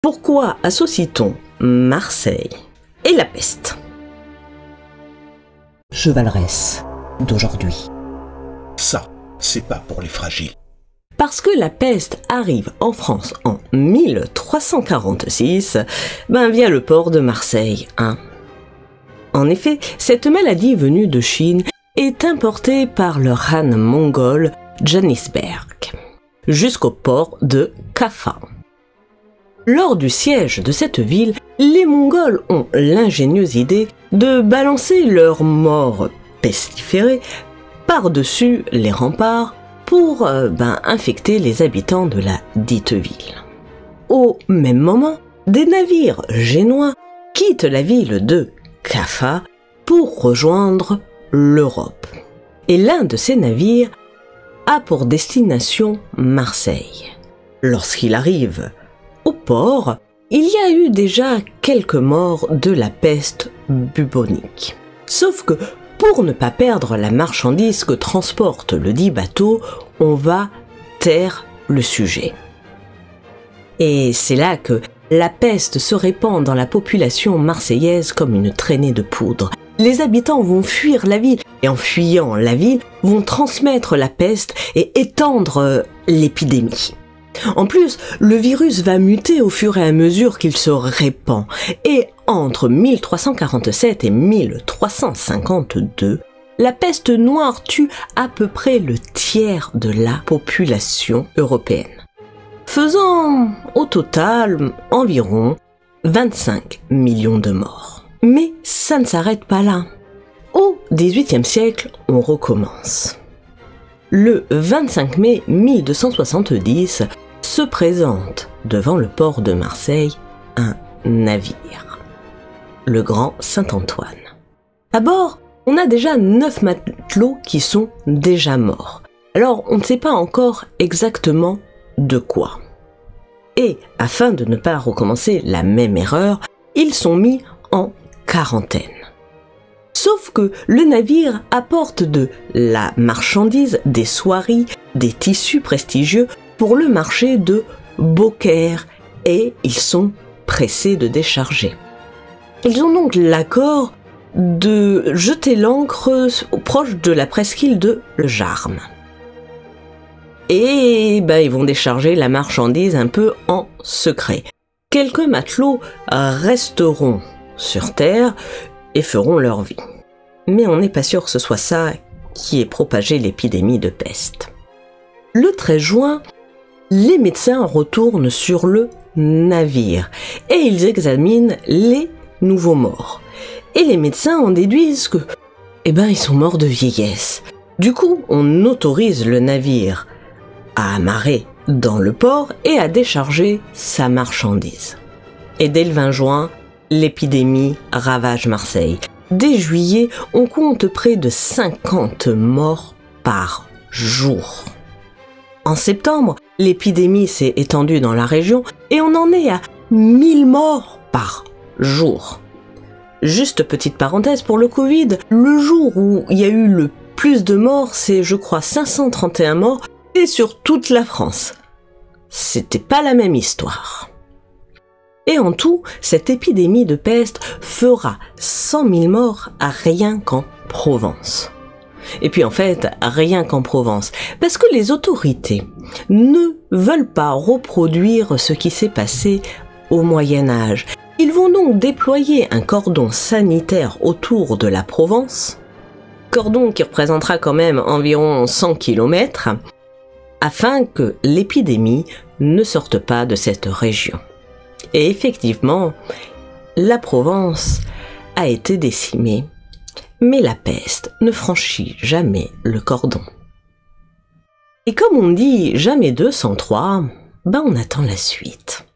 Pourquoi associe-t-on Marseille et la peste? Chevaleresse d'aujourd'hui. Ça, c'est pas pour les fragiles. Parce que la peste arrive en France en 1346, via le port de Marseille, hein. En effet, cette maladie venue de Chine est importée par le khan mongol Janisberg jusqu'au port de Kaffa. Lors du siège de cette ville, les Mongols ont l'ingénieuse idée de balancer leurs morts pestiférés par-dessus les remparts pour infecter les habitants de la dite ville. Au même moment, des navires génois quittent la ville de Kaffa pour rejoindre l'Europe. Et l'un de ces navires a pour destination Marseille. Lorsqu'il arrive au port, il y a eu déjà quelques morts de la peste bubonique. Sauf que pour ne pas perdre la marchandise que transporte le dit bateau, on va taire le sujet. Et c'est là que la peste se répand dans la population marseillaise comme une traînée de poudre. Les habitants vont fuir la ville et en fuyant la ville vont transmettre la peste et étendre l'épidémie. En plus, le virus va muter au fur et à mesure qu'il se répand. Et entre 1347 et 1352, la peste noire tue à peu près le tiers de la population européenne, faisant au total environ 25 millions de morts. Mais ça ne s'arrête pas là. Au XVIIIe siècle, on recommence. Le 25 mai 1270 se présente devant le port de Marseille un navire, le Grand Saint-Antoine. À bord, on a déjà 9 matelots qui sont déjà morts. Alors, on ne sait pas encore exactement de quoi. Et afin de ne pas recommencer la même erreur, ils sont mis en quarantaine. Sauf que le navire apporte de la marchandise, des soieries, des tissus prestigieux pour le marché de Beaucaire et ils sont pressés de décharger. Ils ont donc l'accord de jeter l'ancre proche de la presqu'île de Jarmes. Et ils vont décharger la marchandise un peu en secret. Quelques matelots resteront sur terre et feront leur vie. Mais on n'est pas sûr que ce soit ça qui ait propagé l'épidémie de peste. Le 13 juin, les médecins retournent sur le navire et ils examinent les nouveaux morts. Et les médecins en déduisent que, ils sont morts de vieillesse. Du coup, on autorise le navire à amarrer dans le port et à décharger sa marchandise. Et dès le 20 juin, l'épidémie ravage Marseille. Dès juillet, on compte près de 50 morts par jour. En septembre, l'épidémie s'est étendue dans la région et on en est à 1000 morts par jour. Juste petite parenthèse pour le Covid, le jour où il y a eu le plus de morts, c'est je crois 531 morts, et sur toute la France. C'était pas la même histoire. Et en tout, cette épidémie de peste fera 100 000 morts à rien qu'en Provence. Et puis en fait, rien qu'en Provence, parce que les autorités ne veulent pas reproduire ce qui s'est passé au Moyen-Âge. Ils vont donc déployer un cordon sanitaire autour de la Provence, cordon qui représentera quand même environ 100 km, afin que l'épidémie ne sorte pas de cette région. Et effectivement, la Provence a été décimée, mais la peste ne franchit jamais le cordon. Et comme on dit jamais 2 sans 3, on attend la suite.